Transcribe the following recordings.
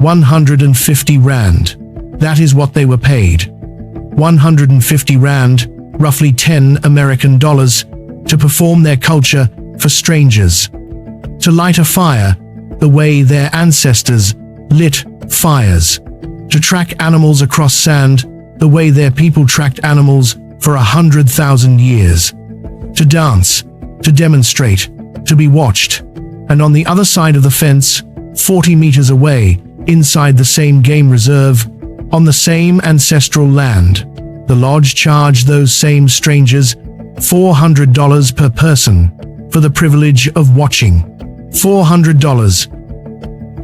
150 rand. That is what they were paid. 150 rand, roughly 10 American dollars, to perform their culture for strangers. To light a fire, the way their ancestors lit fires. To track animals across sand, the way their people tracked animals for 100,000 years. To dance, to demonstrate, to be watched. And on the other side of the fence, 40 meters away, inside the same game reserve, on the same ancestral land, the lodge charged those same strangers $400 per person for the privilege of watching. $400.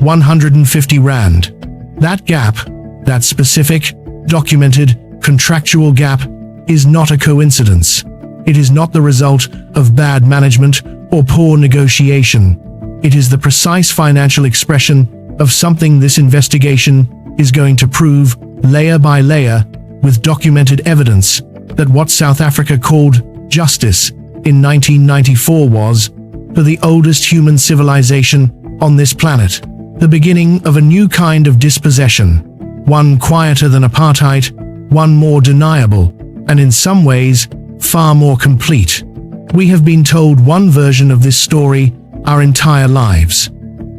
150 rand. That gap, that specific, documented, contractual gap, is not a coincidence. It is not the result of bad management or poor negotiation. It is the precise financial expression of something this investigation is going to prove, layer by layer, with documented evidence, that what South Africa called justice in 1994 was, for the oldest human civilization on this planet, the beginning of a new kind of dispossession, one quieter than apartheid, one more deniable, and in some ways, far more complete. We have been told one version of this story our entire lives.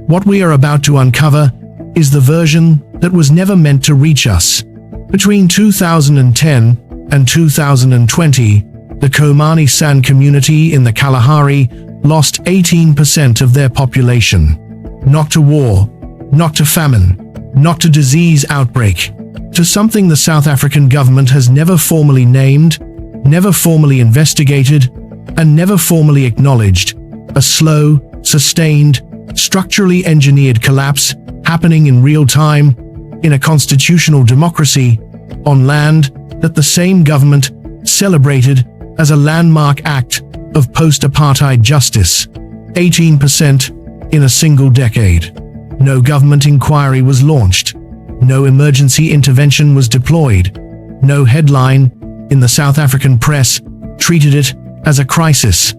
What we are about to uncover is the version that was never meant to reach us. Between 2010 and 2020, the Komani San community in the Kalahari lost 18% of their population. Not to war, not to famine, not to disease outbreak, to something the South African government has never formally named, never formally investigated, and never formally acknowledged: a slow, sustained, structurally engineered collapse happening in real time, in a constitutional democracy, on land that the same government celebrated as a landmark act of post-apartheid justice. 18% in a single decade. No government inquiry was launched. No emergency intervention was deployed. No headline in the South African press treated it as a crisis.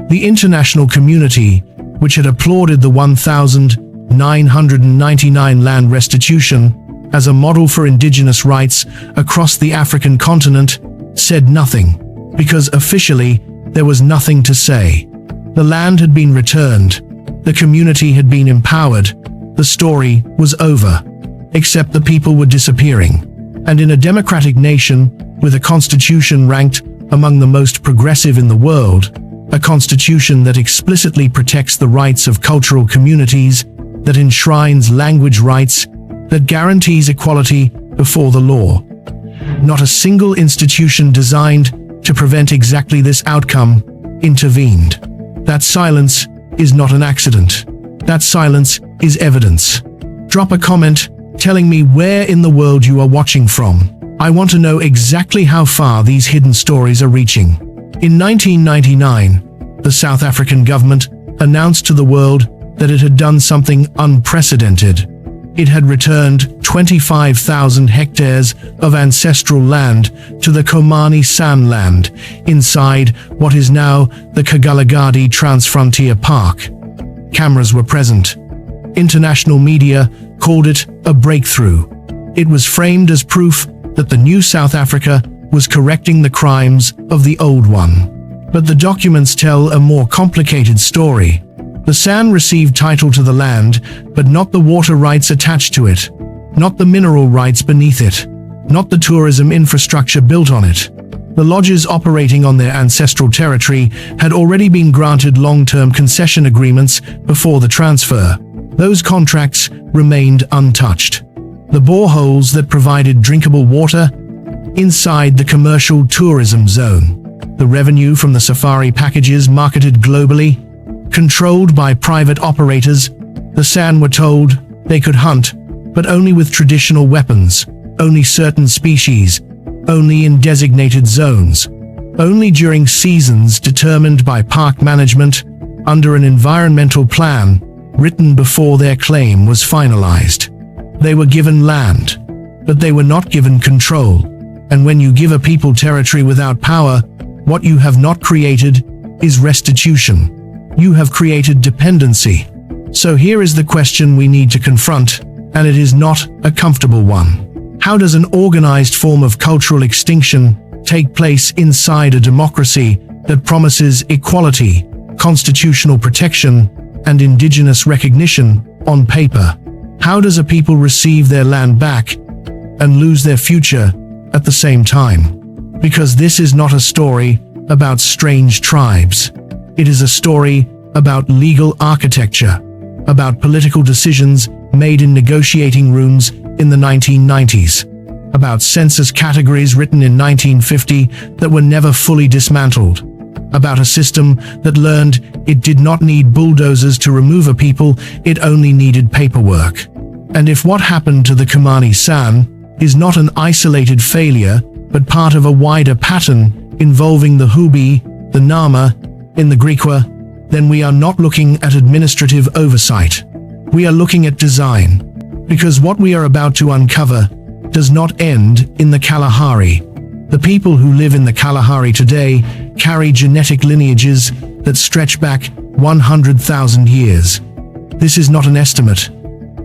The international community, which had applauded the 1,999 land restitution as a model for indigenous rights across the African continent, said nothing, because officially there was nothing to say. The land had been returned. The community had been empowered. The story was over. Except the people were disappearing. And in a democratic nation, with a constitution ranked among the most progressive in the world, a constitution that explicitly protects the rights of cultural communities, that enshrines language rights, that guarantees equality before the law. Not a single institution designed to prevent exactly this outcome intervened. That silence is not an accident. That silence is evidence. Drop a comment telling me where in the world you are watching from. I want to know exactly how far these hidden stories are reaching. In 1999, the South African government announced to the world that it had done something unprecedented. It had returned 25,000 hectares of ancestral land to the Komani San land inside what is now the Kagalagadi Transfrontier Park. Cameras were present. International media called it a breakthrough. It was framed as proof that the new South Africa was correcting the crimes of the old one. But the documents tell a more complicated story. The San received title to the land, but not the water rights attached to it, not the mineral rights beneath it, not the tourism infrastructure built on it. The lodges operating on their ancestral territory had already been granted long-term concession agreements before the transfer. Those contracts remained untouched. The boreholes that provided drinkable water inside the commercial tourism zone. The revenue from the safari packages marketed globally, controlled by private operators. The San were told they could hunt, but only with traditional weapons, only certain species, only in designated zones, only during seasons determined by park management under an environmental plan written before their claim was finalized. They were given land, but they were not given control. And when you give a people territory without power, what you have not created is restitution. You have created dependency. So here is the question we need to confront and it is not a comfortable one. How does an organized form of cultural extinction take place inside a democracy that promises equality, constitutional protection, and indigenous recognition on paper? How does a people receive their land back and lose their future at the same time? Because this is not a story about strange tribes. It is a story about legal architecture, about political decisions made in negotiating rooms in the 1990s, about census categories written in 1950 that were never fully dismantled, about a system that learned it did not need bulldozers to remove a people, it only needed paperwork. And if what happened to the Kumani San is not an isolated failure, but part of a wider pattern involving the Hlubi, the Nama, in the Griqua, then we are not looking at administrative oversight. We are looking at design. Because what we are about to uncover does not end in the Kalahari. The people who live in the Kalahari today carry genetic lineages that stretch back 100,000 years. This is not an estimate.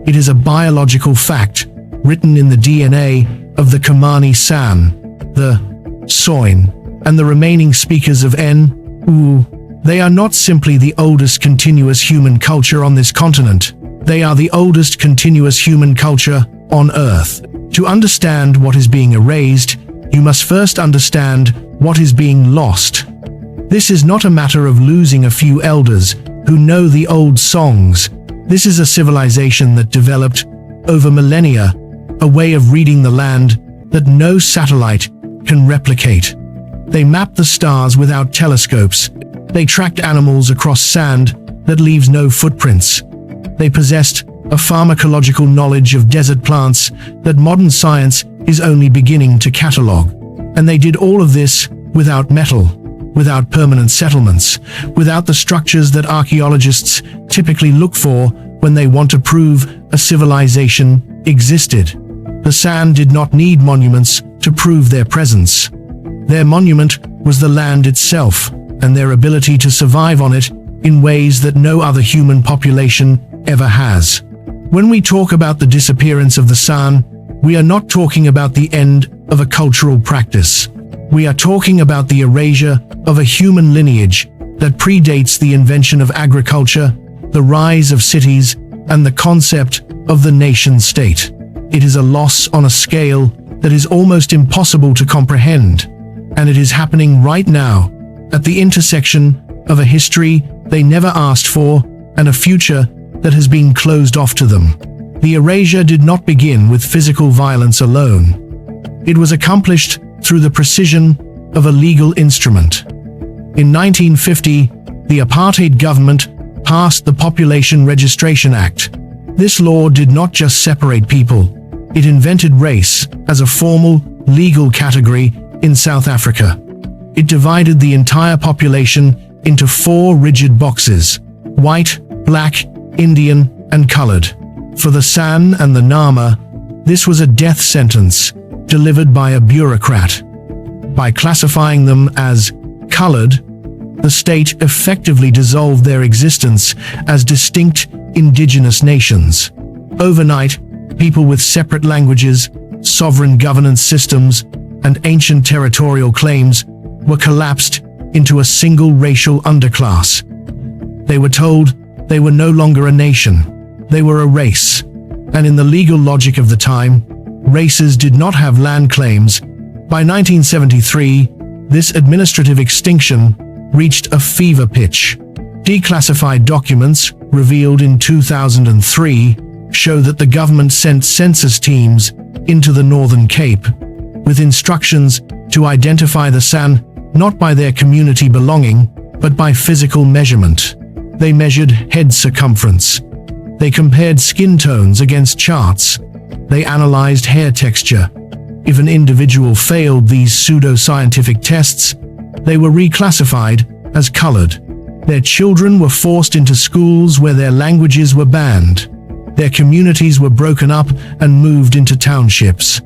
It is a biological fact written in the DNA of the Kumani San, the Soin, and the remaining speakers of N. They are not simply the oldest continuous human culture on this continent. They are the oldest continuous human culture on Earth. To understand what is being erased, you must first understand what is being lost. This is not a matter of losing a few elders who know the old songs. This is a civilization that developed, over millennia, a way of reading the land that no satellite can replicate. They mapped the stars without telescopes. They tracked animals across sand that leaves no footprints. They possessed a pharmacological knowledge of desert plants that modern science is only beginning to catalog. And they did all of this without metal, without permanent settlements, without the structures that archaeologists typically look for when they want to prove a civilization existed. The San did not need monuments to prove their presence. Their monument was the land itself and their ability to survive on it in ways that no other human population ever has. When we talk about the disappearance of the San, we are not talking about the end of a cultural practice. We are talking about the erasure of a human lineage that predates the invention of agriculture, the rise of cities, and the concept of the nation-state. It is a loss on a scale that is almost impossible to comprehend, and it is happening right now, at the intersection of a history they never asked for and a future that has been closed off to them. The erasure did not begin with physical violence alone. It was accomplished through the precision of a legal instrument. In 1950, the apartheid government passed the Population Registration Act. This law did not just separate people, it invented race as a formal, legal category in South Africa. It divided the entire population into 4 rigid boxes: white, black, Indian, and colored. For the San and the Nama, this was a death sentence delivered by a bureaucrat. By classifying them as colored, the state effectively dissolved their existence as distinct indigenous nations. Overnight, people with separate languages, sovereign governance systems, and ancient territorial claims were collapsed into a single racial underclass. They were told they were no longer a nation, they were a race. And in the legal logic of the time, races did not have land claims. By 1973, this administrative extinction reached a fever pitch. Declassified documents, revealed in 2003, show that the government sent census teams into the Northern Cape with instructions to identify the San not by their community belonging, but by physical measurement. They measured head circumference. They compared skin tones against charts. They analyzed hair texture. If an individual failed these pseudo-scientific tests, they were reclassified as colored. Their children were forced into schools where their languages were banned. Their communities were broken up and moved into townships.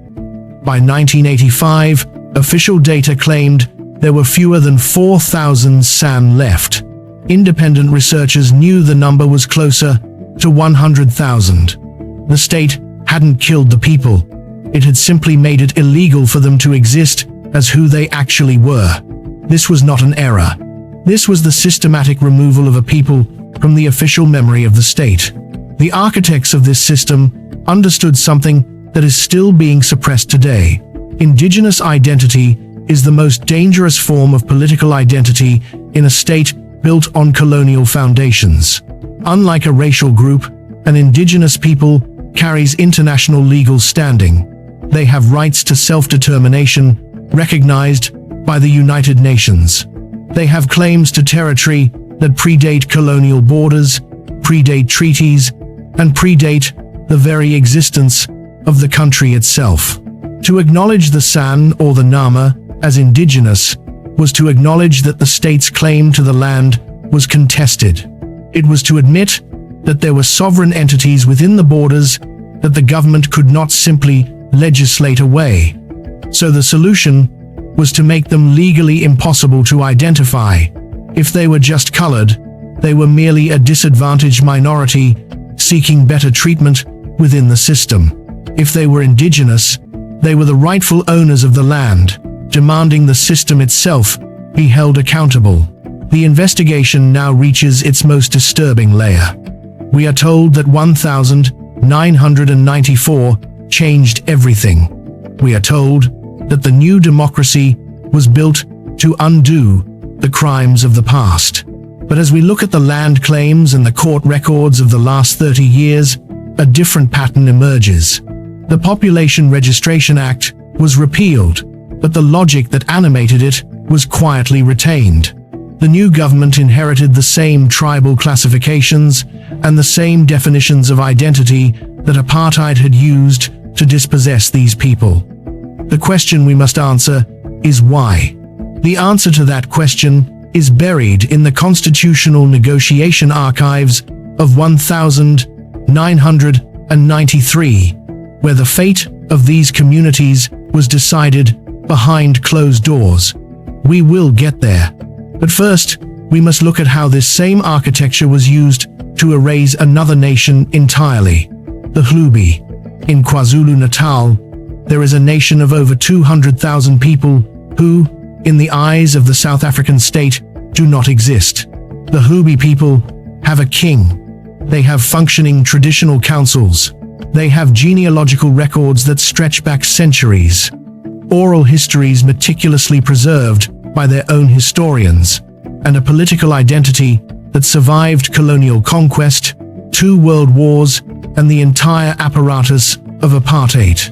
By 1985, official data claimed there were fewer than 4,000 San left. Independent researchers knew the number was closer to 100,000. The state hadn't killed the people. It had simply made it illegal for them to exist as who they actually were. This was not an error. This was the systematic removal of a people from the official memory of the state. The architects of this system understood something that is still being suppressed today. Indigenous identity is the most dangerous form of political identity in a state built on colonial foundations. Unlike a racial group, an indigenous people carries international legal standing. They have rights to self-determination recognized by the United Nations. They have claims to territory that predate colonial borders, predate treaties, and predate the very existence of the country itself. To acknowledge the San or the Nama as indigenous was to acknowledge that the state's claim to the land was contested. It was to admit that there were sovereign entities within the borders that the government could not simply legislate away. So the solution was to make them legally impossible to identify. If they were just colored, they were merely a disadvantaged minority seeking better treatment within the system. If they were indigenous, they were the rightful owners of the land, demanding the system itself be held accountable. The investigation now reaches its most disturbing layer. We are told that 1994 changed everything. We are told that the new democracy was built to undo the crimes of the past. But as we look at the land claims and the court records of the last 30 years, a different pattern emerges. The Population Registration Act was repealed, but the logic that animated it was quietly retained. The new government inherited the same tribal classifications and the same definitions of identity that apartheid had used to dispossess these people. The question we must answer is why. The answer to that question is buried in the Constitutional Negotiation Archives of 1993, where the fate of these communities was decided behind closed doors. We will get there. But first, we must look at how this same architecture was used to erase another nation entirely, the Hlubi. In KwaZulu-Natal, there is a nation of over 200,000 people who, in the eyes of the South African state, do not exist. The Hlubi people have a king. They have functioning traditional councils. They have genealogical records that stretch back centuries. Oral histories meticulously preserved by their own historians, and a political identity that survived colonial conquest, 2 world wars, and the entire apparatus of apartheid.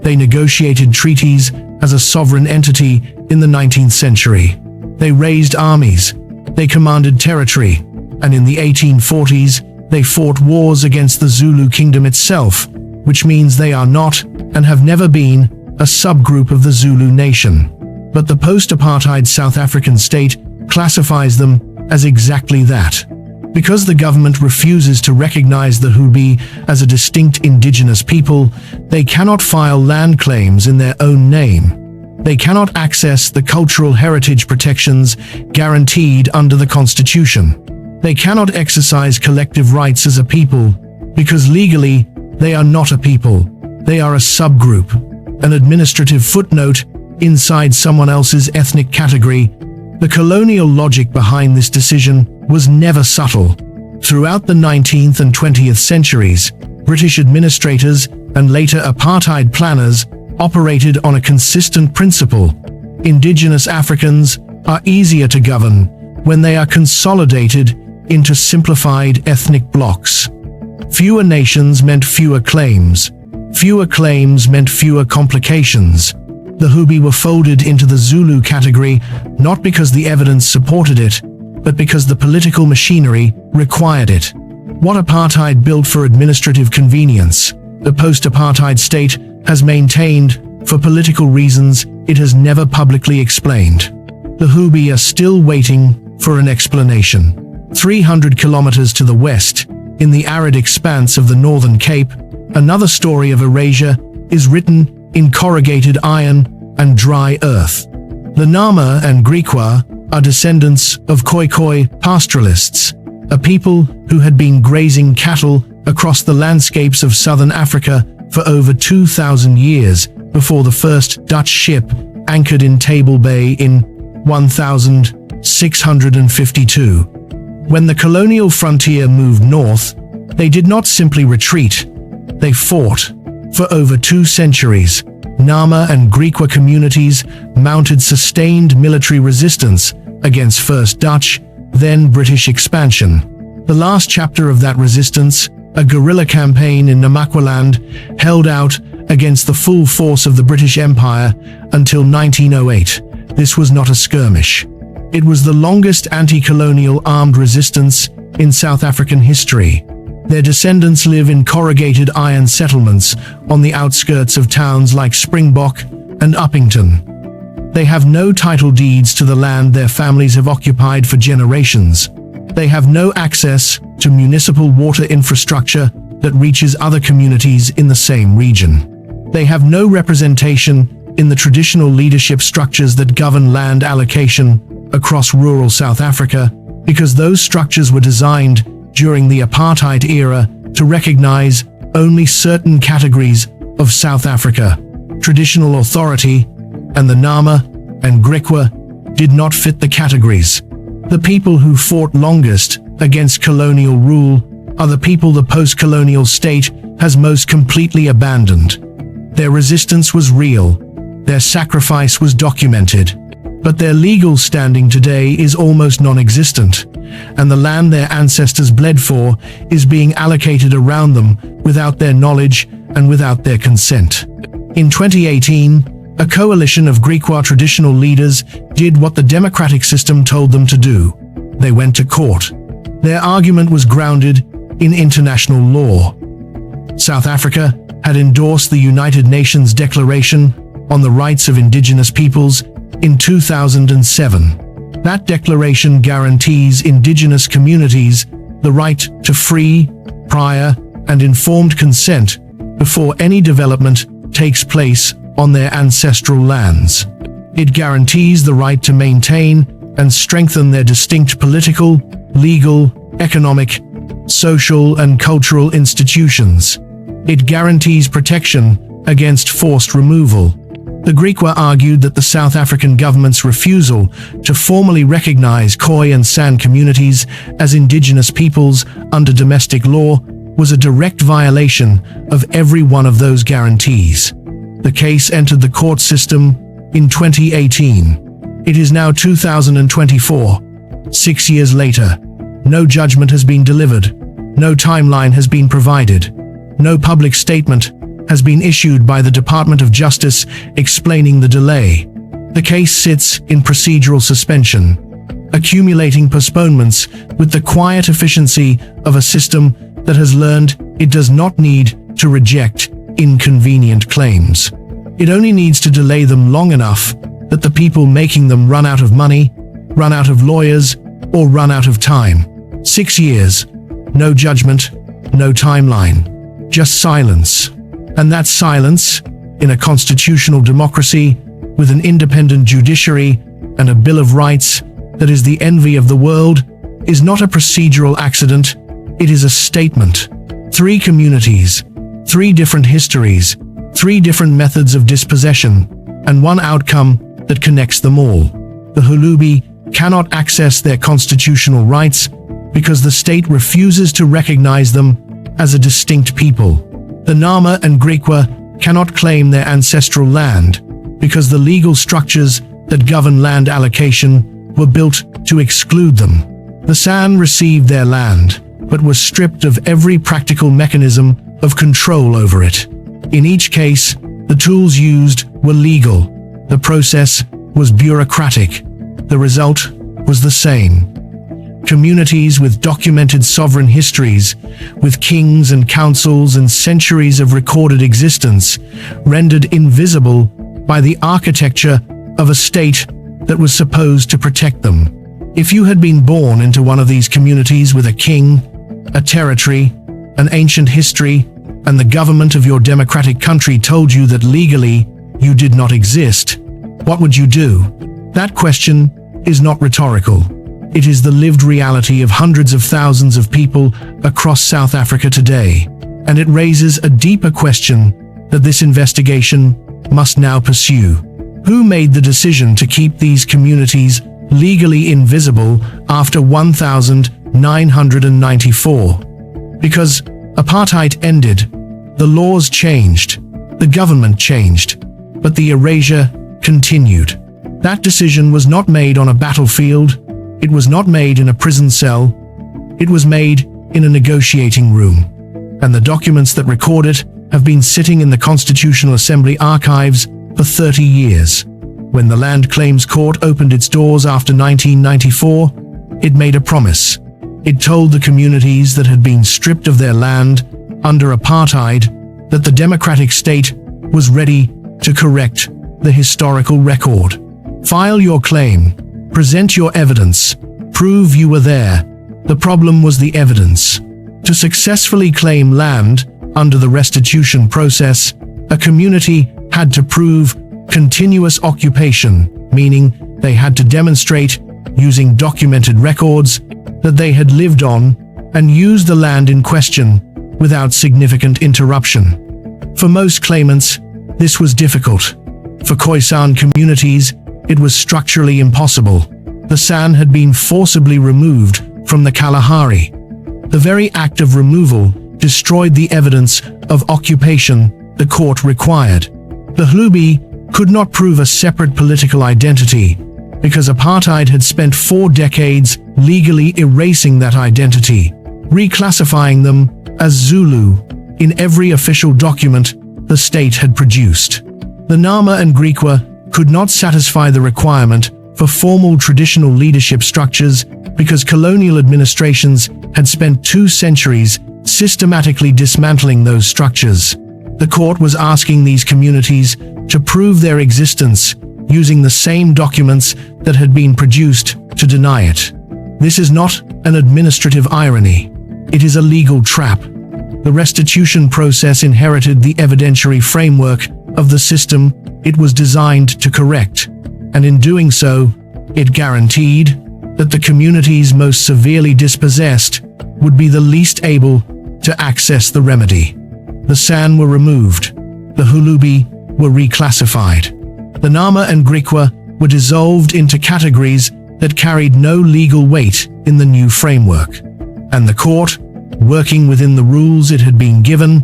They negotiated treaties as a sovereign entity in the 19th century. They raised armies, they commanded territory, and in the 1840s, they fought wars against the Zulu kingdom itself, which means they are not, and have never been, a subgroup of the Zulu nation. But the post-apartheid South African state classifies them as exactly that. Because the government refuses to recognize the Hlubi as a distinct indigenous people, they cannot file land claims in their own name. They cannot access the cultural heritage protections guaranteed under the Constitution. They cannot exercise collective rights as a people, because legally, they are not a people. They are a subgroup, an administrative footnote inside someone else's ethnic category. The colonial logic behind this decision was never subtle. Throughout the 19th and 20th centuries, British administrators and later apartheid planners operated on a consistent principle. Indigenous Africans are easier to govern when they are consolidated into simplified ethnic blocks. Fewer nations meant fewer claims. Fewer claims meant fewer complications. The Hlubi were folded into the Zulu category not because the evidence supported it, but because the political machinery required it. What apartheid built for administrative convenience, the post-apartheid state has maintained for political reasons it has never publicly explained. The Hlubi are still waiting for an explanation. 300 kilometers to the west, in the arid expanse of the Northern Cape, another story of erasure is written in corrugated iron and dry earth. The Nama and Griqua are descendants of Khoikhoi pastoralists, a people who had been grazing cattle across the landscapes of southern Africa for over 2,000 years before the first Dutch ship anchored in Table Bay in 1652. When the colonial frontier moved north, they did not simply retreat, they fought. For over 2 centuries, Nama and Griqua communities mounted sustained military resistance against first Dutch, then British expansion. The last chapter of that resistance, a guerrilla campaign in Namaqualand, held out against the full force of the British Empire until 1908. This was not a skirmish. It was the longest anti-colonial armed resistance in South African history. Their descendants live in corrugated iron settlements on the outskirts of towns like Springbok and Uppington. They have no title deeds to the land their families have occupied for generations. They have no access to municipal water infrastructure that reaches other communities in the same region. They have no representation in the traditional leadership structures that govern land allocation across rural South Africa, because those structures were designed during the apartheid era to recognize only certain categories of South Africa. Traditional authority and the Nama and Griqua did not fit the categories. The people who fought longest against colonial rule are the people the post-colonial state has most completely abandoned. Their resistance was real, their sacrifice was documented, but their legal standing today is almost non-existent, and the land their ancestors bled for is being allocated around them without their knowledge and without their consent. In 2018, a coalition of Griqua traditional leaders did what the democratic system told them to do. They went to court. Their argument was grounded in international law. South Africa had endorsed the United Nations Declaration on the Rights of Indigenous Peoples in 2007. That declaration guarantees indigenous communities the right to free, prior, and informed consent before any development takes place on their ancestral lands. It guarantees the right to maintain and strengthen their distinct political, legal, economic, social, and cultural institutions. It guarantees protection against forced removal. The Griqua argued that the South African government's refusal to formally recognize Khoi and San communities as indigenous peoples under domestic law was a direct violation of every one of those guarantees. The case entered the court system in 2018. It is now 2024. 6 years later, no judgment has been delivered, no timeline has been provided, no public statement has been issued by the Department of Justice explaining the delay. The case sits in procedural suspension, accumulating postponements with the quiet efficiency of a system that has learned it does not need to reject inconvenient claims. It only needs to delay them long enough that the people making them run out of money, run out of lawyers, or run out of time. 6 years, no judgment, no timeline, just silence. And that silence, in a constitutional democracy, with an independent judiciary and a Bill of Rights that is the envy of the world, is not a procedural accident, it is a statement. 3 communities, 3 different histories, 3 different methods of dispossession, and one outcome that connects them all. The Hlubi cannot access their constitutional rights because the state refuses to recognize them as a distinct people. The Nama and Griqua cannot claim their ancestral land because the legal structures that govern land allocation were built to exclude them. The San received their land, but were stripped of every practical mechanism of control over it. In each case, the tools used were legal. The process was bureaucratic. The result was the same. Communities with documented sovereign histories, with kings and councils and centuries of recorded existence, rendered invisible by the architecture of a state that was supposed to protect them. If you had been born into one of these communities with a king, a territory, an ancient history, and the government of your democratic country told you that legally you did not exist, what would you do? That question is not rhetorical. It is the lived reality of hundreds of thousands of people across South Africa today. and it raises a deeper question that this investigation must now pursue. Who made the decision to keep these communities legally invisible after 1994? Because apartheid ended, the laws changed, the government changed, but the erasure continued. That decision was not made on a battlefield, it was not made in a prison cell, it was made in a negotiating room. And the documents that record it have been sitting in the Constitutional Assembly archives for 30 years. When the Land Claims Court opened its doors after 1994, it made a promise. It told the communities that had been stripped of their land under apartheid that the democratic state was ready to correct the historical record. File your claim, present your evidence, prove you were there. The problem was the evidence. To successfully claim land under the restitution process, a community had to prove continuous occupation, meaning they had to demonstrate, using documented records, that they had lived on and used the land in question without significant interruption. For most claimants, this was difficult. For Khoisan communities, it was structurally impossible. The San had been forcibly removed from the Kalahari. The very act of removal destroyed the evidence of occupation the court required. The Hlubi could not prove a separate political identity because apartheid had spent 4 decades legally erasing that identity, reclassifying them as Zulu in every official document the state had produced. The Nama and Griqua could not satisfy the requirement for formal traditional leadership structures because colonial administrations had spent 2 centuries systematically dismantling those structures. The court was asking these communities to prove their existence using the same documents that had been produced to deny it. This is not an administrative irony. It is a legal trap. The restitution process inherited the evidentiary framework of the system it was designed to correct, and in doing so, it guaranteed that the communities most severely dispossessed would be the least able to access the remedy. The San were removed. The Hlubi were reclassified. The Nama and Griqua were dissolved into categories that carried no legal weight in the new framework. And the court, working within the rules it had been given,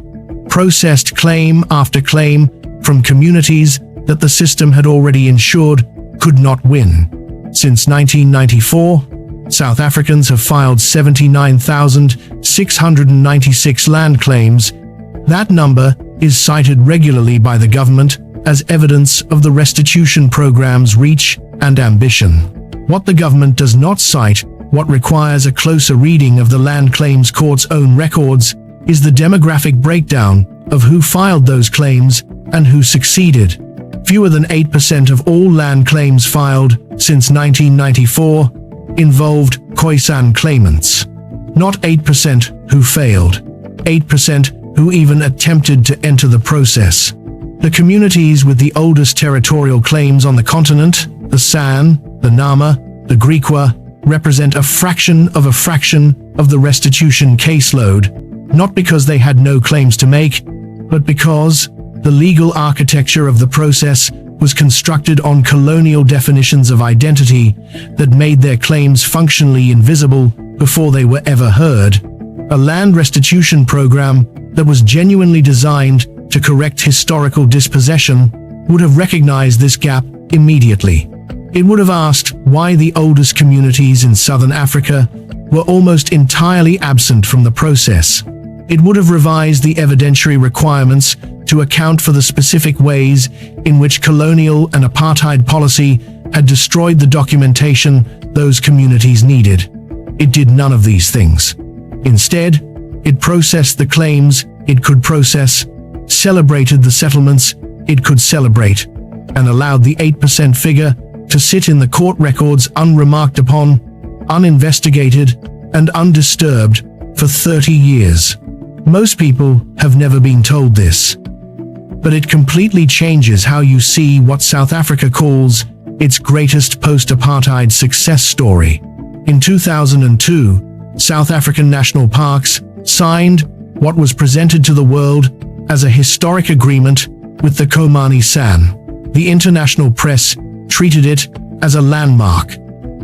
processed claim after claim from communities that the system had already ensured could not win. Since 1994, South Africans have filed 79,696 land claims. That number is cited regularly by the government as evidence of the restitution program's reach and ambition. What the government does not cite, what requires a closer reading of the Land Claims Court's own records, is the demographic breakdown of who filed those claims and who succeeded. Fewer than 8% of all land claims filed since 1994 involved Khoisan claimants. Not 8% who failed, 8% who even attempted to enter the process. The communities with the oldest territorial claims on the continent, the San, the Nama, the Griqua, represent a fraction of the restitution caseload, not because they had no claims to make, but because the legal architecture of the process was constructed on colonial definitions of identity that made their claims functionally invisible before they were ever heard. A land restitution program that was genuinely designed to correct historical dispossession would have recognized this gap immediately. It would have asked why the oldest communities in southern Africa were almost entirely absent from the process. It would have revised the evidentiary requirements to account for the specific ways in which colonial and apartheid policy had destroyed the documentation those communities needed. It did none of these things. Instead, it processed the claims it could process, celebrated the settlements it could celebrate, and allowed the 8% figure to sit in the court records unremarked upon, uninvestigated, and undisturbed for 30 years. Most people have never been told this. But it completely changes how you see what South Africa calls its greatest post-apartheid success story. In 2002, South African national parks signed what was presented to the world as a historic agreement with the Komani San. The international press treated it as a landmark.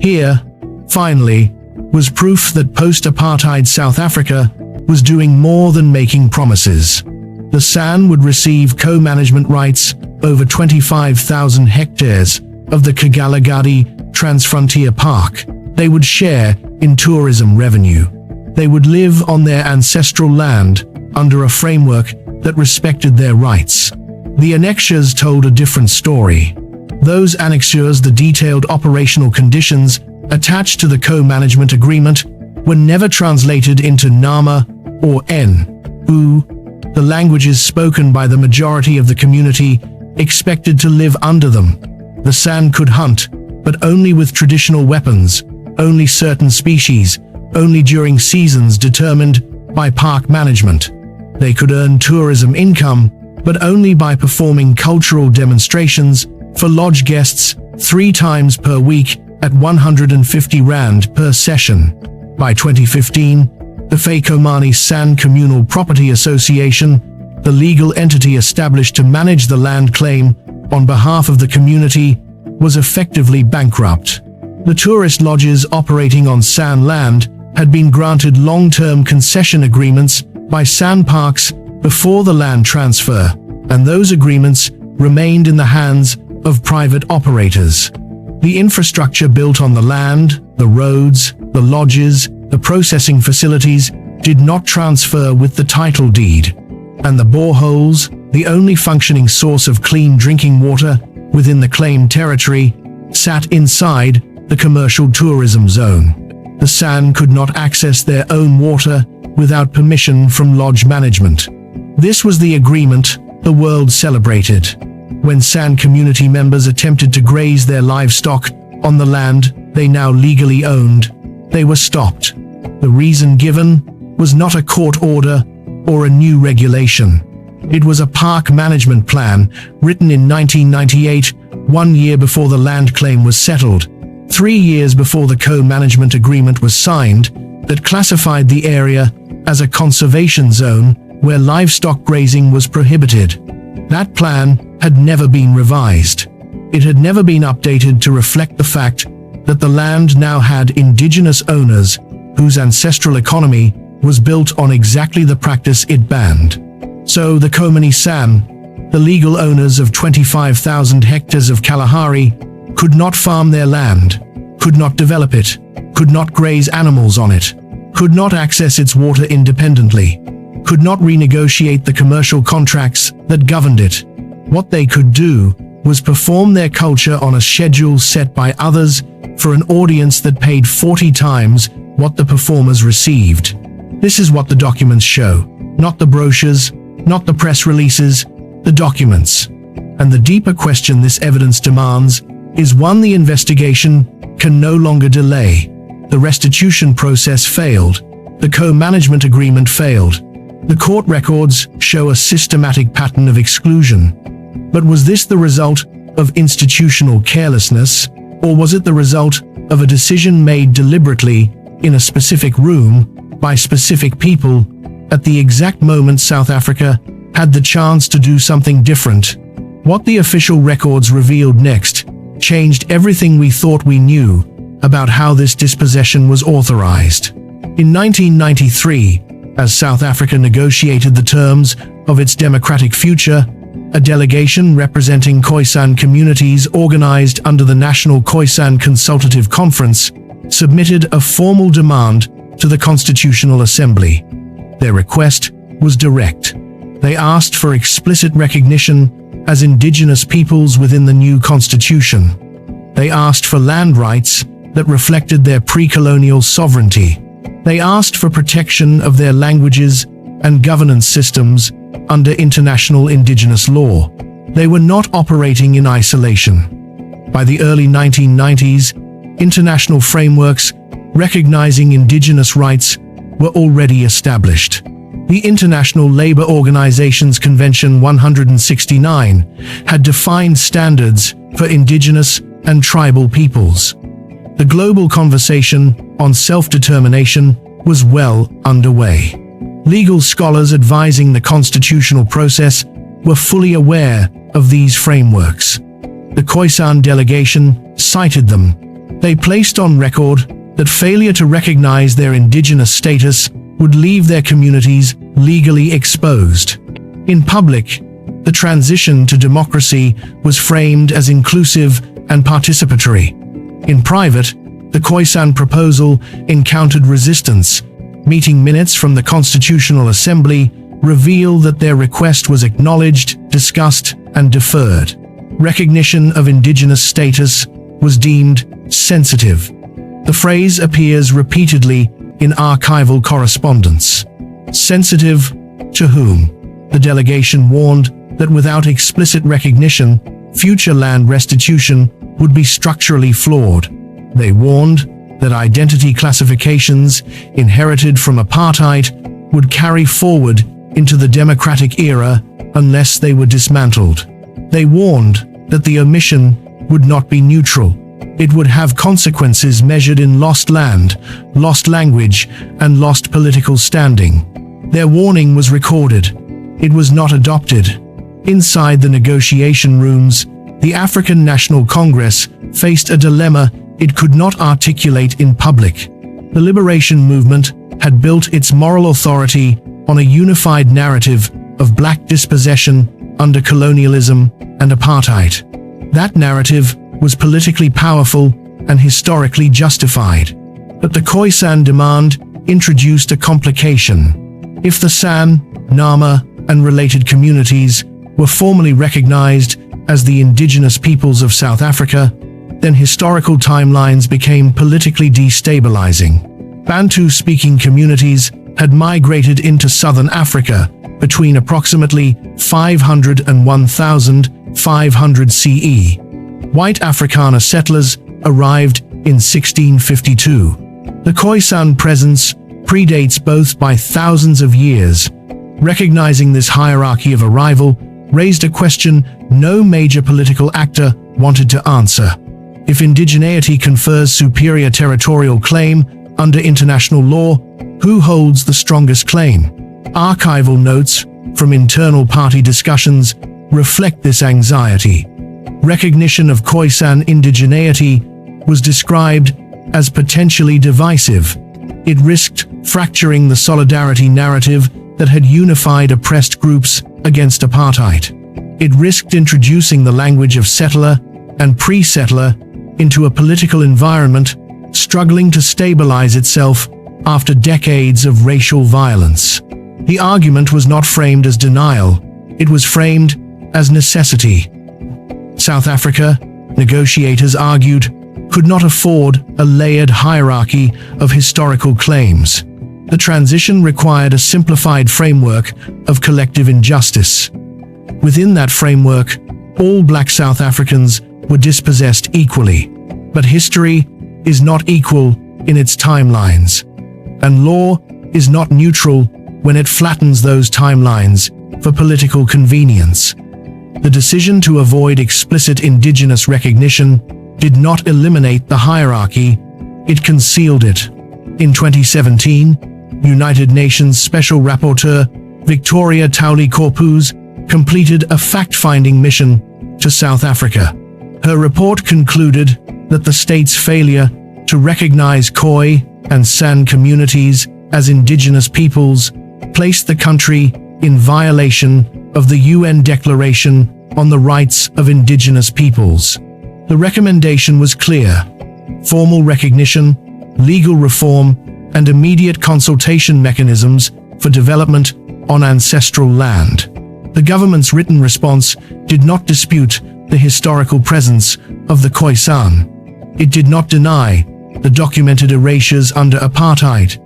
Here, finally, was proof that post-apartheid South Africa was doing more than making promises. The San would receive co-management rights over 25,000 hectares of the Kgalagadi Transfrontier Park. They would share in tourism revenue. They would live on their ancestral land under a framework that respected their rights. The annexures told a different story. Those annexures, the detailed operational conditions attached to the co-management agreement, were never translated into Nama or N.U, the languages spoken by the majority of the community expected to live under them. The San could hunt, but only with traditional weapons, only certain species, only during seasons determined by park management. They could earn tourism income, but only by performing cultural demonstrations for lodge guests 3 times per week at 150 Rand per session. By 2015, the Komani San Communal Property Association, the legal entity established to manage the land claim on behalf of the community, was effectively bankrupt. The tourist lodges operating on San land had been granted long-term concession agreements by San Parks before the land transfer, and those agreements remained in the hands of private operators. The infrastructure built on the land, the roads, the lodges, the processing facilities, did not transfer with the title deed. And the boreholes, the only functioning source of clean drinking water within the claimed territory, sat inside the commercial tourism zone. The San could not access their own water without permission from lodge management. This was the agreement the world celebrated. When San community members attempted to graze their livestock on the land they now legally owned, they were stopped. The reason given was not a court order or a new regulation. It was a park management plan written in 1998, 1 year before the land claim was settled, 3 years before the co-management agreement was signed, that classified the area as a conservation zone where livestock grazing was prohibited. That plan had never been revised. It had never been updated to reflect the fact that the land now had indigenous owners whose ancestral economy was built on exactly the practice it banned. So the Komani San, the legal owners of 25,000 hectares of Kalahari, could not farm their land, could not develop it, could not graze animals on it, could not access its water independently, could not renegotiate the commercial contracts that governed it. What they could do was perform their culture on a schedule set by others for an audience that paid 40 times what the performers received. This is what the documents show, not the brochures, not the press releases, the documents. And the deeper question this evidence demands is one the investigation can no longer delay. The restitution process failed. The co-management agreement failed. The court records show a systematic pattern of exclusion. But was this the result of institutional carelessness, or was it the result of a decision made deliberately in a specific room by specific people at the exact moment South Africa had the chance to do something different? What the official records revealed next changed everything we thought we knew about how this dispossession was authorized. In 1993, as South Africa negotiated the terms of its democratic future, a delegation representing Khoisan communities organized under the National Khoisan Consultative Conference submitted a formal demand to the Constitutional Assembly. Their request was direct. They asked for explicit recognition as indigenous peoples within the new constitution. They asked for land rights that reflected their pre-colonial sovereignty. They asked for protection of their languages and governance systems under international indigenous law. They were not operating in isolation. By the early 1990s, international frameworks recognizing indigenous rights were already established. The International Labour Organization's Convention 169 had defined standards for indigenous and tribal peoples. The global conversation on self-determination was well underway. Legal scholars advising the constitutional process were fully aware of these frameworks. The Khoisan delegation cited them. They placed on record that failure to recognize their indigenous status would leave their communities legally exposed. In public, the transition to democracy was framed as inclusive and participatory. In private, the Khoisan proposal encountered resistance. Meeting minutes from the Constitutional Assembly reveal that their request was acknowledged, discussed, and deferred. Recognition of indigenous status was deemed sensitive. The phrase appears repeatedly in archival correspondence. Sensitive to whom? The delegation warned that without explicit recognition, future land restitution would be structurally flawed. They warned that identity classifications inherited from apartheid would carry forward into the democratic era unless they were dismantled. They warned that the omission would not be neutral. It would have consequences measured in lost land, lost language, and lost political standing. Their warning was recorded. It was not adopted. Inside the negotiation rooms, the African National Congress faced a dilemma it could not articulate in public. The liberation movement had built its moral authority on a unified narrative of black dispossession under colonialism and apartheid. That narrative was politically powerful and historically justified. But the Khoisan demand introduced a complication. If the San, Nama, and related communities were formally recognized as the indigenous peoples of South Africa, then historical timelines became politically destabilizing. Bantu-speaking communities had migrated into southern Africa between approximately 500 and 1500 CE. White Afrikaner settlers arrived in 1652. The Khoisan presence predates both by thousands of years. Recognizing this hierarchy of arrival raised a question no major political actor wanted to answer. If indigeneity confers superior territorial claim under international law, who holds the strongest claim? Archival notes from internal party discussions reflect this anxiety. Recognition of Khoisan indigeneity was described as potentially divisive. It risked fracturing the solidarity narrative that had unified oppressed groups against apartheid. It risked introducing the language of settler and pre-settler into a political environment struggling to stabilize itself after decades of racial violence. The argument was not framed as denial, it was framed as necessity. South Africa, negotiators argued, could not afford a layered hierarchy of historical claims. The transition required a simplified framework of collective injustice. Within that framework, all black South Africans were dispossessed equally. But history is not equal in its timelines, and law is not neutral when it flattens those timelines for political convenience. The decision to avoid explicit indigenous recognition did not eliminate the hierarchy, it concealed it. In 2017, United Nations Special Rapporteur Victoria Tauli-Corpuz completed a fact-finding mission to South Africa. Her report concluded that the state's failure to recognize Khoi and San communities as indigenous peoples placed the country in violation of the UN Declaration on the Rights of Indigenous Peoples. The recommendation was clear: formal recognition, legal reform, and immediate consultation mechanisms for development on ancestral land. The government's written response did not dispute the historical presence of the Khoisan. It did not deny the documented erasures under apartheid.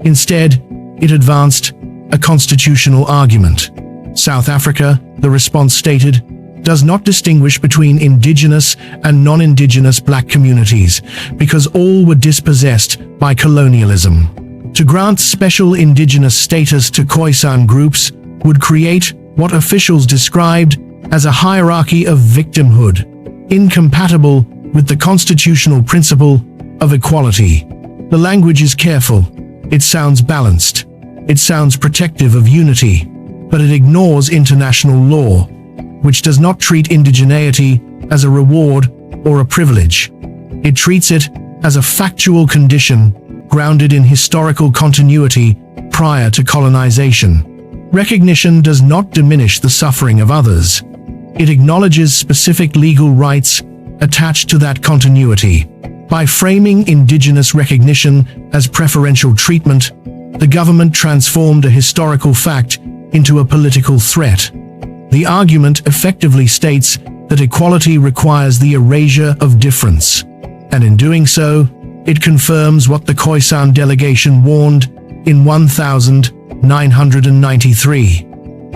Instead, it advanced a constitutional argument. South Africa, the response stated, does not distinguish between indigenous and non-indigenous black communities because all were dispossessed by colonialism. To grant special indigenous status to Khoisan groups would create what officials described as a hierarchy of victimhood, incompatible with the constitutional principle of equality. The language is careful. It sounds balanced. It sounds protective of unity, but it ignores international law, which does not treat indigeneity as a reward or a privilege. It treats it as a factual condition grounded in historical continuity prior to colonization. Recognition does not diminish the suffering of others. It acknowledges specific legal rights attached to that continuity. By framing indigenous recognition as preferential treatment, the government transformed a historical fact into a political threat. The argument effectively states that equality requires the erasure of difference, and in doing so, it confirms what the Khoisan delegation warned in 1993,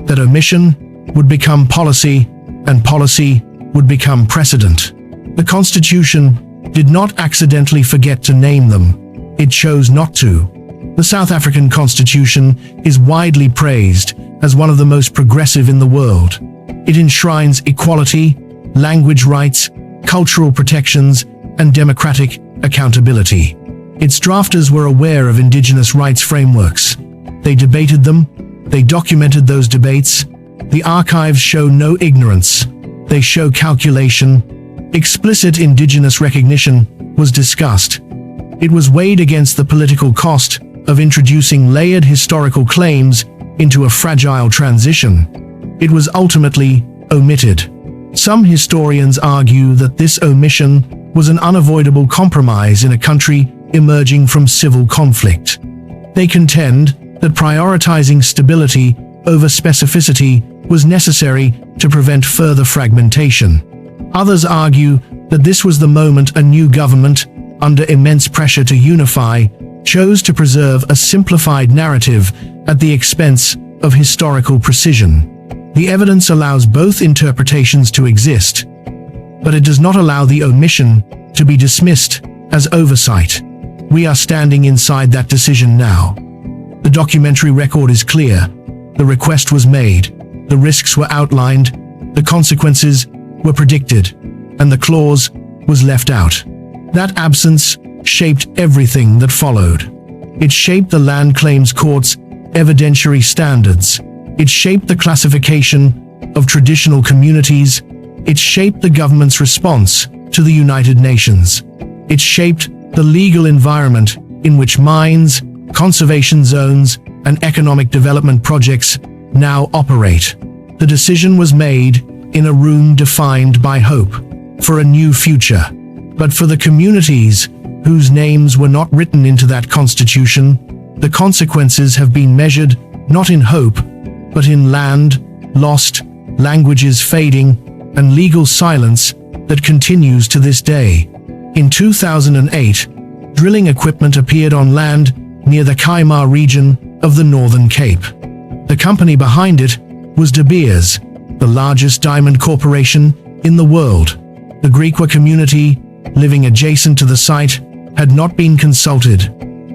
that omission would become policy and policy would become precedent. The Constitution did not accidentally forget to name them. It chose not to. The South African Constitution is widely praised as one of the most progressive in the world. It enshrines equality, language rights, cultural protections, and democratic accountability. Its drafters were aware of indigenous rights frameworks. They debated them, they documented those debates. The archives show no ignorance. They show calculation. Explicit indigenous recognition was discussed. It was weighed against the political cost of introducing layered historical claims into a fragile transition. It was ultimately omitted. Some historians argue that this omission was an unavoidable compromise in a country emerging from civil conflict. They contend that prioritizing stability over specificity was necessary to prevent further fragmentation. Others argue that this was the moment a new government, under immense pressure to unify, chose to preserve a simplified narrative at the expense of historical precision. The evidence allows both interpretations to exist, but it does not allow the omission to be dismissed as oversight. We are standing inside that decision now. The documentary record is clear. The request was made, the risks were outlined, the consequences were predicted, and the clause was left out. That absence shaped everything that followed. It shaped the Land Claims Court's evidentiary standards. It shaped the classification of traditional communities. It shaped the government's response to the United Nations. It shaped the legal environment in which mines, conservation zones, and economic development projects now operate. The decision was made in a room defined by hope for a new future. But for the communities whose names were not written into that constitution, the consequences have been measured not in hope, but in land lost, languages fading, and legal silence that continues to this day. In 2008, drilling equipment appeared on land near the Kaimar region of the Northern Cape. The company behind it was De Beers, the largest diamond corporation in the world. The Griqua community, living adjacent to the site, had not been consulted.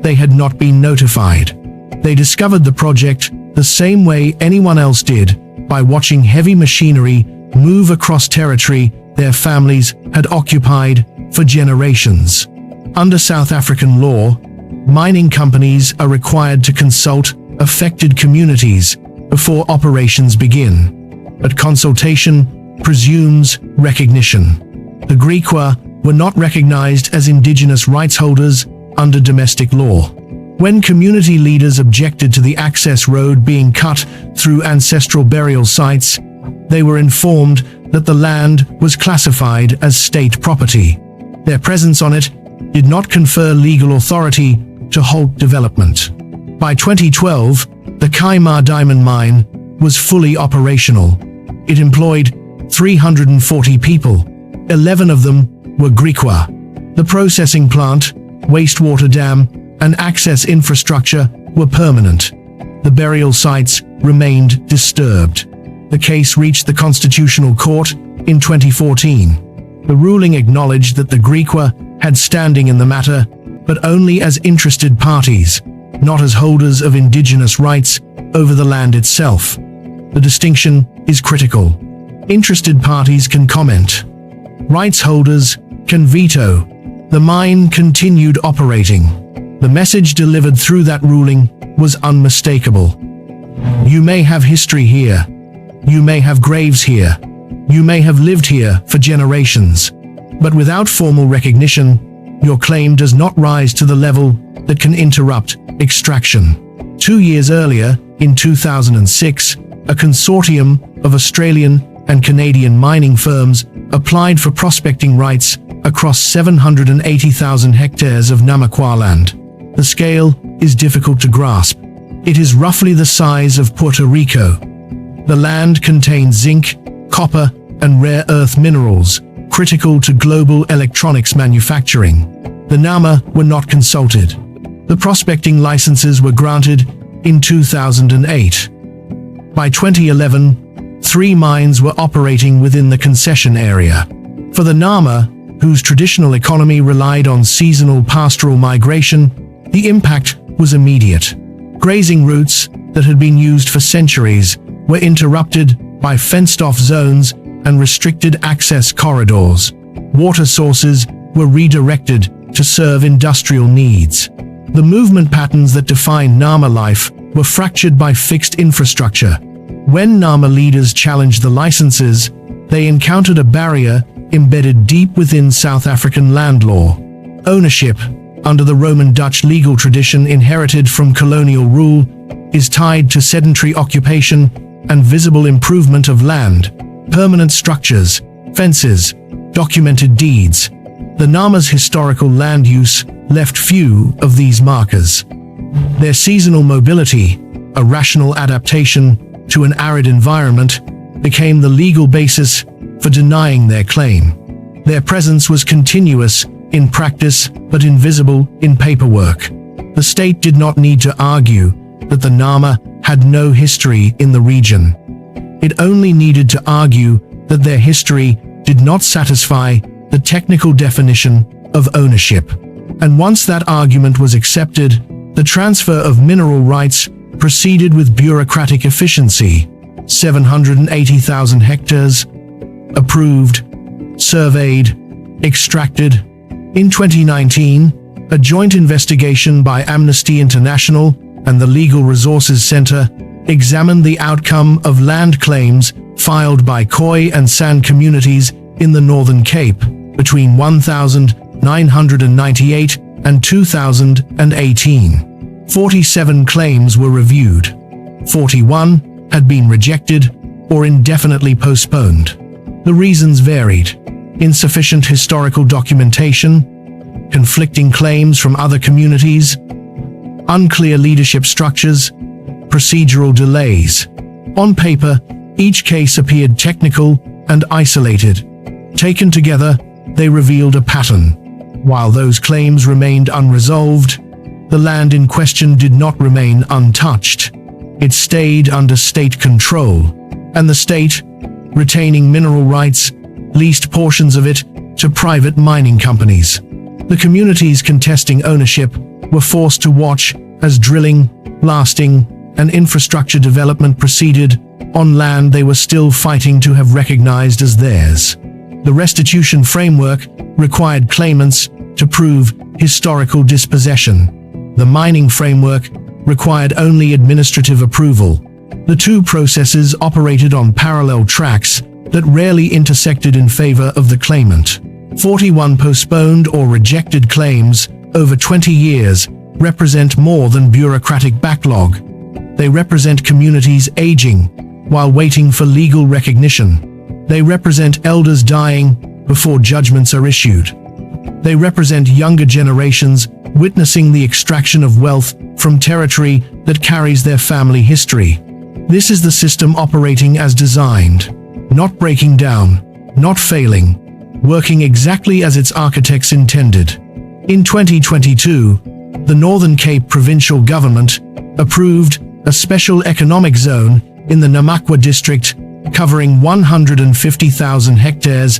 They had not been notified. They discovered the project the same way anyone else did, by watching heavy machinery move across territory their families had occupied for generations. Under South African law, mining companies are required to consult affected communities before operations begin. But consultation presumes recognition. The Griqua were not recognized as indigenous rights holders under domestic law. When community leaders objected to the access road being cut through ancestral burial sites, they were informed that the land was classified as state property. Their presence on it did not confer legal authority to halt development. By 2012, the Kaimar diamond mine was fully operational. It employed 340 people. 11 of them were Griqua. The processing plant, wastewater dam, and access infrastructure were permanent. The burial sites remained disturbed. The case reached the Constitutional Court in 2014. The ruling acknowledged that the Griqua had standing in the matter, but only as interested parties, not as holders of indigenous rights over the land itself. The distinction is critical. Interested parties can comment. Rights holders can veto. The mine continued operating. The message delivered through that ruling was unmistakable. You may have history here. You may have graves here. You may have lived here for generations. But without formal recognition, your claim does not rise to the level that can interrupt extraction. 2 years earlier, in 2006, a consortium of Australian and Canadian mining firms applied for prospecting rights across 780,000 hectares of Namaqua land. The scale is difficult to grasp. It is roughly the size of Puerto Rico. The land contains zinc, copper, and rare earth minerals, critical to global electronics manufacturing. The Nama were not consulted. The prospecting licenses were granted in 2008. By 2011, 3 mines were operating within the concession area. For the Nama, whose traditional economy relied on seasonal pastoral migration, the impact was immediate. Grazing routes that had been used for centuries were interrupted by fenced-off zones and restricted access corridors. Water sources were redirected to serve industrial needs. The movement patterns that defined Nama life were fractured by fixed infrastructure. When Nama leaders challenged the licenses, they encountered a barrier embedded deep within South African land law. Ownership, under the Roman-Dutch legal tradition inherited from colonial rule, is tied to sedentary occupation and visible improvement of land, permanent structures, fences, documented deeds. The Nama's historical land use left few of these markers. Their seasonal mobility, a rational adaptation to an arid environment, became the legal basis for denying their claim. Their presence was continuous in practice but invisible in paperwork. The state did not need to argue that the Nama had no history in the region. It only needed to argue that their history did not satisfy the technical definition of ownership. And once that argument was accepted, the transfer of mineral rights proceeded with bureaucratic efficiency. 780,000 hectares, approved, surveyed, extracted. In 2019, a joint investigation by Amnesty International and the Legal Resources Center examined the outcome of land claims filed by Khoi and San communities in the Northern Cape between 1998 and 2018. 47 claims were reviewed. 41 had been rejected or indefinitely postponed. The reasons varied: insufficient historical documentation, conflicting claims from other communities, unclear leadership structures, procedural delays. On paper, each case appeared technical and isolated. Taken together, they revealed a pattern. While those claims remained unresolved, the land in question did not remain untouched. It stayed under state control, and the state, retaining mineral rights, leased portions of it to private mining companies. The communities contesting ownership were forced to watch as drilling, blasting, and infrastructure development proceeded on land they were still fighting to have recognized as theirs. The restitution framework required claimants to prove historical dispossession. The mining framework required only administrative approval. The two processes operated on parallel tracks that rarely intersected in favor of the claimant. 41 postponed or rejected claims over 20 years represent more than bureaucratic backlog. They represent communities aging while waiting for legal recognition. They represent elders dying before judgments are issued. They represent younger generations witnessing the extraction of wealth from territory that carries their family history. This is the system operating as designed, not breaking down, not failing, working exactly as its architects intended. In 2022, the Northern Cape provincial government approved a special economic zone in the Namaqua district covering 150,000 hectares.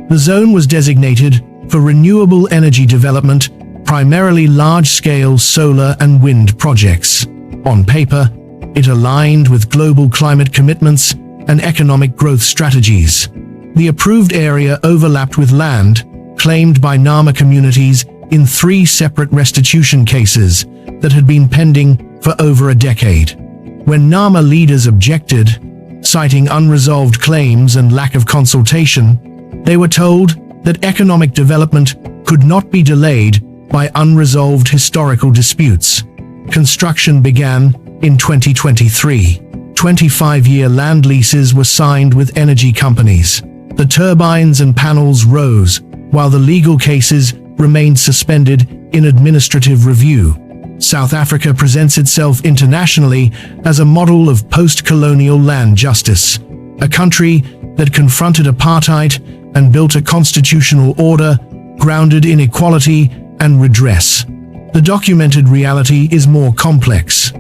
The zone was designated for renewable energy development, primarily large-scale solar and wind projects. On paper, it aligned with global climate commitments and economic growth strategies. The approved area overlapped with land claimed by Nama communities in 3 separate restitution cases that had been pending for over a decade. When Nama leaders objected, citing unresolved claims and lack of consultation, they were told that economic development could not be delayed by unresolved historical disputes. Construction began in 2023. 25-year land leases were signed with energy companies. The turbines and panels rose, while the legal cases remained suspended in administrative review. South Africa presents itself internationally as a model of post-colonial land justice, a country that confronted apartheid and built a constitutional order grounded in equality and redress. The documented reality is more complex.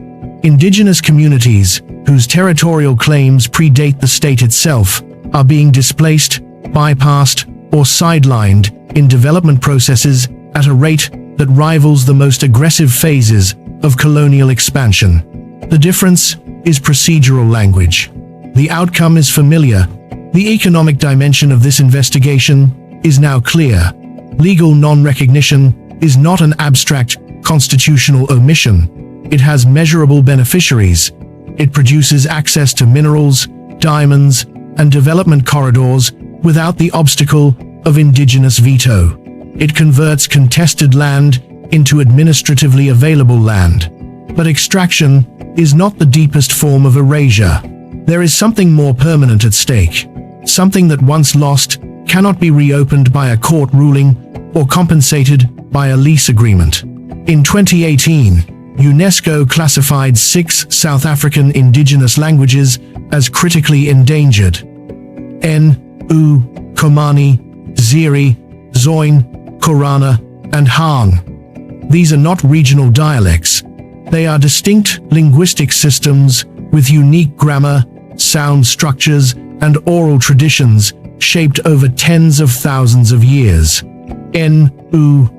Indigenous communities, whose territorial claims predate the state itself, are being displaced, bypassed, or sidelined in development processes at a rate that rivals the most aggressive phases of colonial expansion. The difference is procedural language. The outcome is familiar. The economic dimension of this investigation is now clear. Legal non-recognition is not an abstract constitutional omission. It has measurable beneficiaries. It produces access to minerals, diamonds, and development corridors without the obstacle of indigenous veto. It converts contested land into administratively available land. But extraction is not the deepest form of erasure. There is something more permanent at stake. Something that once lost cannot be reopened by a court ruling or compensated by a lease agreement. In 2018, UNESCO classified 6 South African indigenous languages as critically endangered: N, Komani, Ziri, Zoin, Korana, and Hang. These are not regional dialects. They are distinct linguistic systems with unique grammar, sound structures, and oral traditions shaped over tens of thousands of years. N,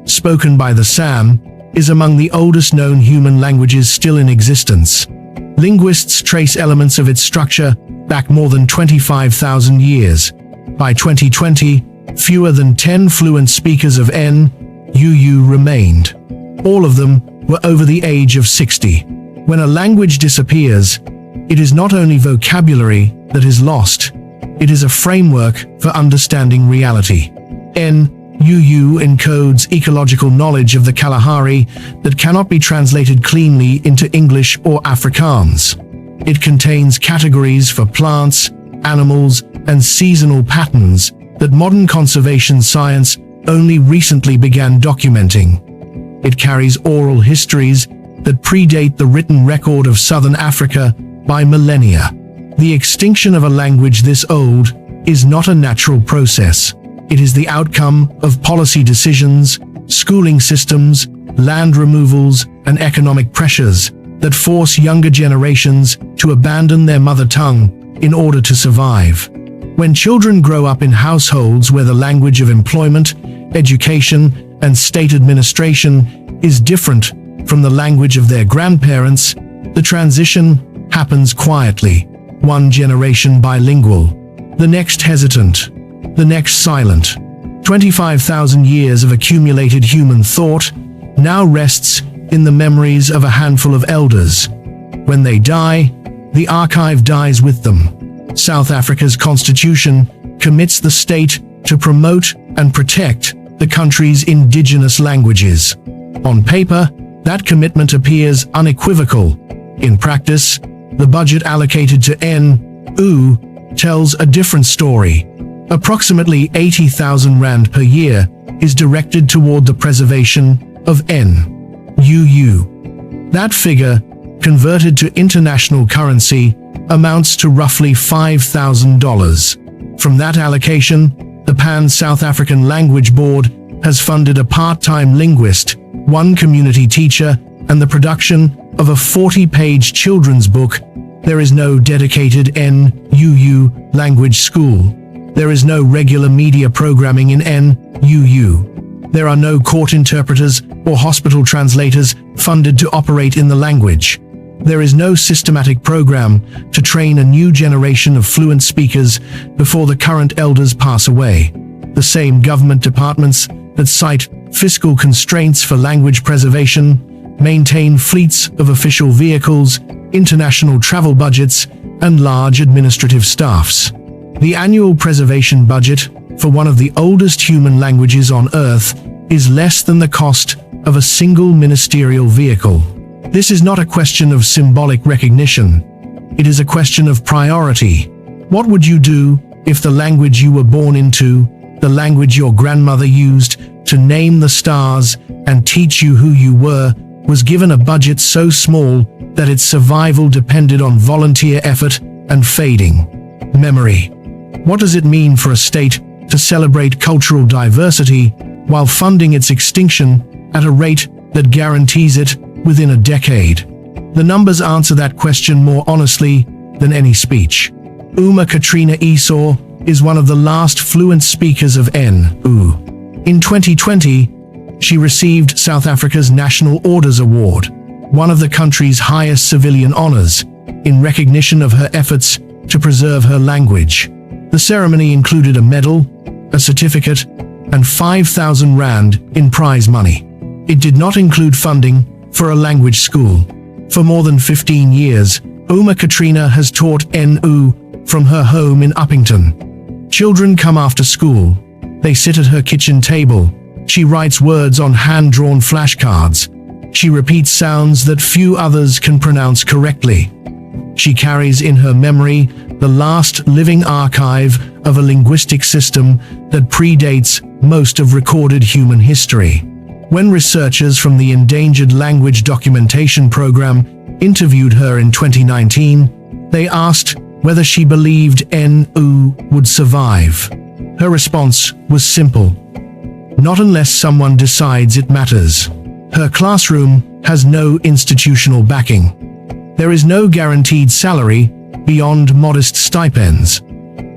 spoken by the Sam, is among the oldest known human languages still in existence. Linguists trace elements of its structure back more than 25,000 years. By 2020, fewer than 10 fluent speakers of N, remained. All of them were over the age of 60. When a language disappears, it is not only vocabulary that is lost, it is a framework for understanding reality. N, encodes ecological knowledge of the Kalahari that cannot be translated cleanly into English or Afrikaans. It contains categories for plants, animals, and seasonal patterns that modern conservation science only recently began documenting. It carries oral histories that predate the written record of Southern Africa by millennia. The extinction of a language this old is not a natural process. It is the outcome of policy decisions, schooling systems, land removals, and economic pressures that force younger generations to abandon their mother tongue in order to survive. When children grow up in households where the language of employment, education, and state administration is different from the language of their grandparents, the transition happens quietly, one generation bilingual, the next hesitant, the next silent. 25,000 years of accumulated human thought now rests in the memories of a handful of elders. When they die, the archive dies with them. South Africa's constitution commits the state to promote and protect the country's indigenous languages. On paper, that commitment appears unequivocal. In practice, the budget allocated to N, tells a different story. Approximately 80,000 rand per year is directed toward the preservation of N, That figure, converted to international currency, amounts to roughly $5,000. From that allocation, the Pan-South African Language Board has funded a part-time linguist, one community teacher, and the production of a 40-page children's book. There is no dedicated N-UU language school. There is no regular media programming in N-UU. There are no court interpreters or hospital translators funded to operate in the language. There is no systematic program to train a new generation of fluent speakers before the current elders pass away. The same government departments that cite fiscal constraints for language preservation, maintain fleets of official vehicles, international travel budgets, and large administrative staffs. The annual preservation budget for one of the oldest human languages on Earth is less than the cost of a single ministerial vehicle. This is not a question of symbolic recognition. It is a question of priority. What would you do if the language you were born into, the language your grandmother used to name the stars and teach you who you were, was given a budget so small that its survival depended on volunteer effort and fading memory? What does it mean for a state to celebrate cultural diversity while funding its extinction at a rate that guarantees it within a decade? The numbers answer that question more honestly than any speech. Uma Katrina Esau is one of the last fluent speakers of NU. In 2020, she received South Africa's National Orders Award, one of the country's highest civilian honors, in recognition of her efforts to preserve her language. The ceremony included a medal, a certificate, and 5,000 rand in prize money. It did not include funding for a language school. For more than 15 years, Uma Katrina has taught NU from her home in Uppington. Children come after school. They sit at her kitchen table. She writes words on hand-drawn flashcards. She repeats sounds that few others can pronounce correctly. She carries in her memory the last living archive of a linguistic system that predates most of recorded human history. When researchers from the Endangered Language Documentation Program interviewed her in 2019, they asked whether she believed NU would survive. Her response was simple: not unless someone decides it matters. Her classroom has no institutional backing. There is no guaranteed salary beyond modest stipends.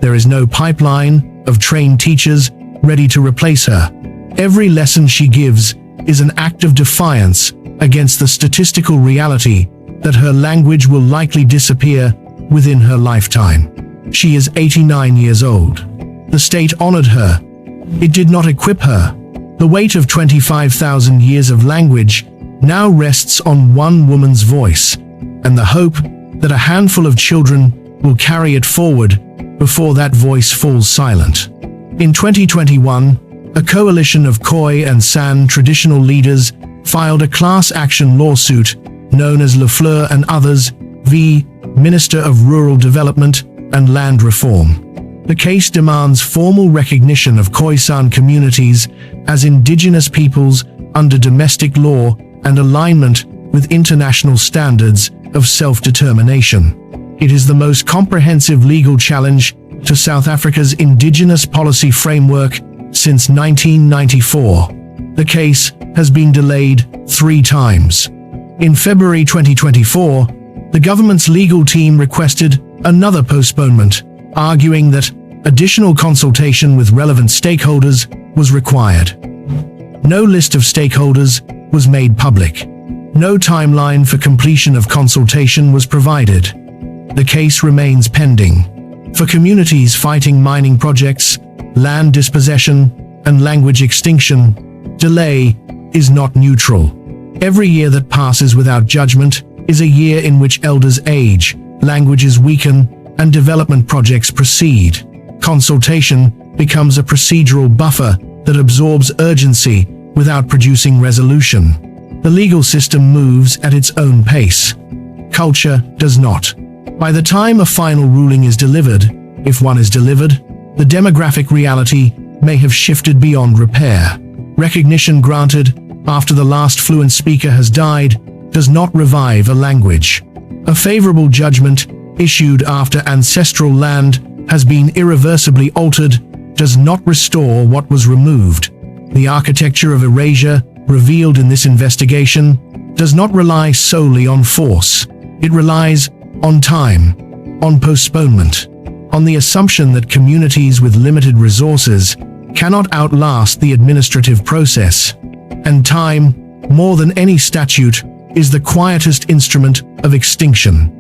There is no pipeline of trained teachers ready to replace her. Every lesson she gives is an act of defiance against the statistical reality that her language will likely disappear within her lifetime. She is 89 years old. The state honored her. It did not equip her. The weight of 25,000 years of language now rests on one woman's voice, and the hope that a handful of children will carry it forward before that voice falls silent. In 2021, a coalition of Khoi and San traditional leaders filed a class action lawsuit known as Lafleur and Others v. Minister of Rural Development and Land Reform. The case demands formal recognition of Khoisan communities as indigenous peoples under domestic law and alignment with international standards of self-determination. It is the most comprehensive legal challenge to South Africa's indigenous policy framework since 1994. The case has been delayed 3 times. In February 2024, the government's legal team requested another postponement, arguing that additional consultation with relevant stakeholders was required. No list of stakeholders was made public. No timeline for completion of consultation was provided. The case remains pending. For communities fighting mining projects, land dispossession, and language extinction, delay is not neutral. Every year that passes without judgment is a year in which elders age, languages weaken, and development projects proceed. Consultation becomes a procedural buffer that absorbs urgency without producing resolution. The legal system moves at its own pace. Culture does not. By the time a final ruling is delivered, if one is delivered, the demographic reality may have shifted beyond repair. Recognition granted after the last fluent speaker has died does not revive a language. A favorable judgment issued after ancestral land has been irreversibly altered does not restore what was removed. The architecture of erasure revealed in this investigation does not rely solely on force. It relies on time, on postponement, on the assumption that communities with limited resources cannot outlast the administrative process. And time, more than any statute, is the quietest instrument of extinction.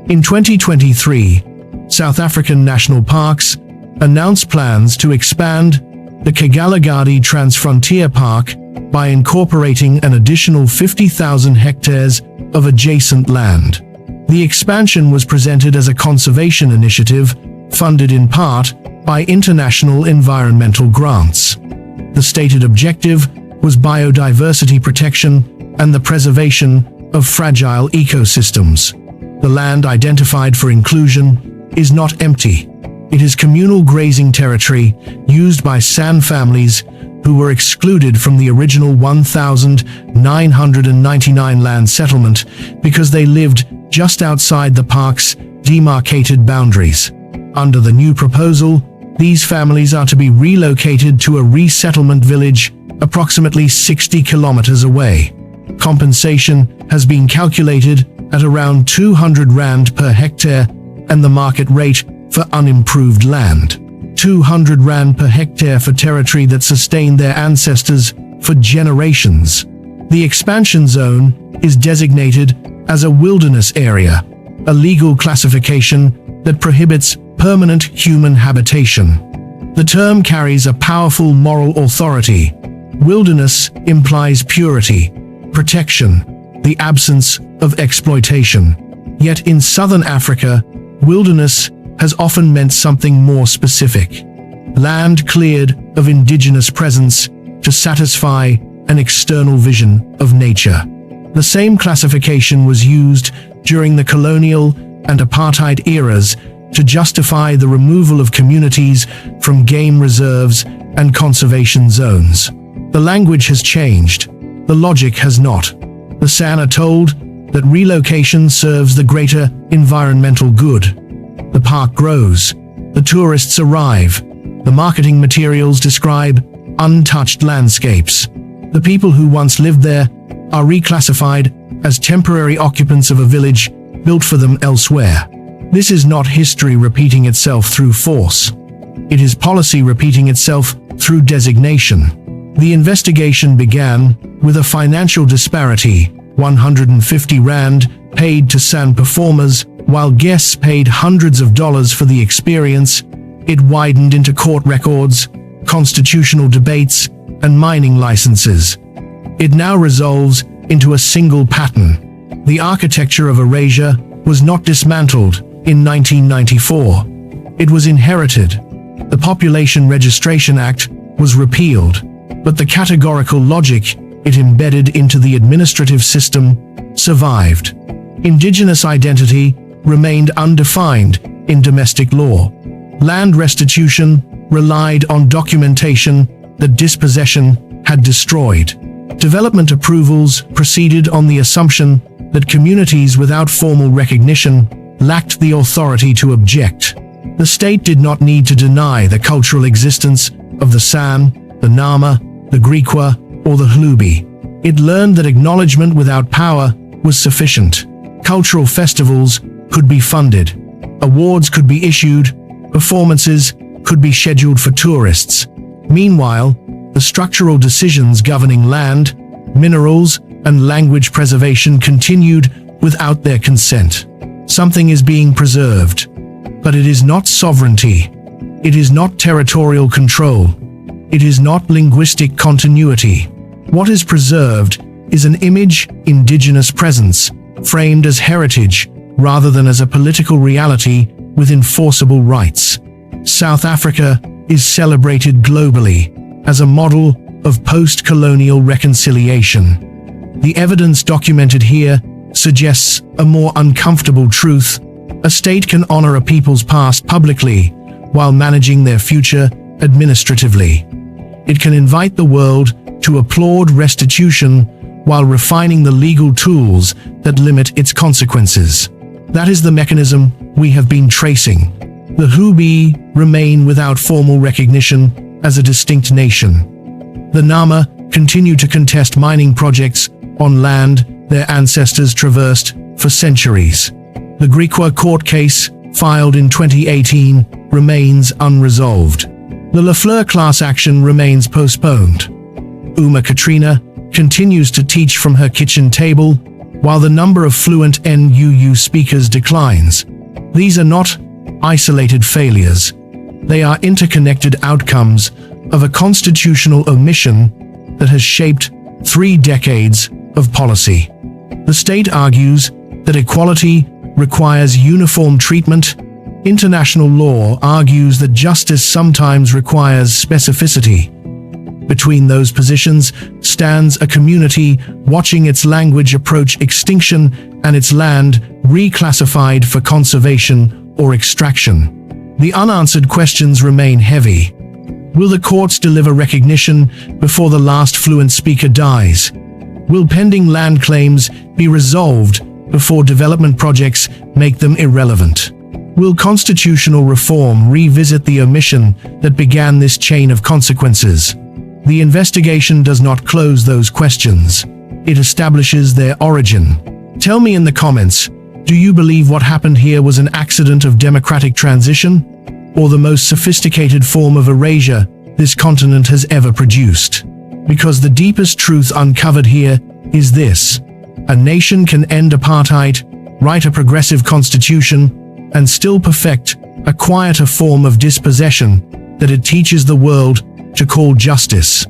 In 2023, South African national parks announced plans to expand the Kgalagadi Transfrontier Park by incorporating an additional 50,000 hectares of adjacent land. The expansion was presented as a conservation initiative, funded in part by international environmental grants. The stated objective was biodiversity protection and the preservation of fragile ecosystems. The land identified for inclusion is not empty. It is communal grazing territory used by San families who were excluded from the original 1,999 land settlement because they lived just outside the park's demarcated boundaries. Under the new proposal, these families are to be relocated to a resettlement village approximately 60 kilometers away. Compensation has been calculated at around 200 rand per hectare, and the market rate for unimproved land, 200 rand per hectare for territory that sustained their ancestors for generations. The expansion zone is designated as a wilderness area, a legal classification that prohibits permanent human habitation. The term carries a powerful moral authority. Wilderness implies purity, protection, the absence of exploitation. Yet in southern Africa, wilderness has often meant something more specific. Land cleared of indigenous presence to satisfy an external vision of nature. The same classification was used during the colonial and apartheid eras to justify the removal of communities from game reserves and conservation zones. The language has changed. The logic has not. The San are told that relocation serves the greater environmental good. The park grows. The tourists arrive. The marketing materials describe untouched landscapes. The people who once lived there are reclassified as temporary occupants of a village built for them elsewhere. This is not history repeating itself through force. It is policy repeating itself through designation. The investigation began with a financial disparity, 150 rand paid to San performers, while guests paid hundreds of dollars for the experience. It widened into court records, constitutional debates, and mining licenses. It now resolves into a single pattern. The architecture of erasure was not dismantled in 1994. It was inherited. The Population Registration Act was repealed, but the categorical logic it embedded into the administrative system survived. Indigenous identity remained undefined in domestic law. Land restitution relied on documentation that dispossession had destroyed. Development approvals proceeded on the assumption that communities without formal recognition lacked the authority to object. The state did not need to deny the cultural existence of the San, the Nama, the Griqua, or the Hlubi. It learned that acknowledgement without power was sufficient. Cultural festivals could be funded. Awards could be issued. Performances could be scheduled for tourists. Meanwhile, the structural decisions governing land, minerals, and language preservation continued without their consent. Something is being preserved, but it is not sovereignty. It is not territorial control. It is not linguistic continuity. What is preserved is an image, indigenous presence, framed as heritage rather than as a political reality with enforceable rights. South Africa is celebrated globally as a model of post-colonial reconciliation. The evidence documented here suggests a more uncomfortable truth. A state can honor a people's past publicly while managing their future administratively. It can invite the world to applaud restitution while refining the legal tools that limit its consequences. That is the mechanism we have been tracing. The Hlubi remain without formal recognition as a distinct nation. The Nama continue to contest mining projects on land their ancestors traversed for centuries. The Griqua court case, filed in 2018, remains unresolved. The Lafleur class action remains postponed. Uma Katrina continues to teach from her kitchen table, while the number of fluent NUU speakers declines. These are not isolated failures. They are interconnected outcomes of a constitutional omission that has shaped 3 decades of policy. The state argues that equality requires uniform treatment. International law argues that justice sometimes requires specificity. Between those positions stands a community watching its language approach extinction and its land reclassified for conservation or extraction. The unanswered questions remain heavy. Will the courts deliver recognition before the last fluent speaker dies? Will pending land claims be resolved before development projects make them irrelevant? Will constitutional reform revisit the omission that began this chain of consequences? The investigation does not close those questions. It establishes their origin. Tell me in the comments, do you believe what happened here was an accident of democratic transition, or the most sophisticated form of erasure this continent has ever produced? Because the deepest truth uncovered here is this: a nation can end apartheid, write a progressive constitution, and still perfect a quieter form of dispossession that it teaches the world to call justice.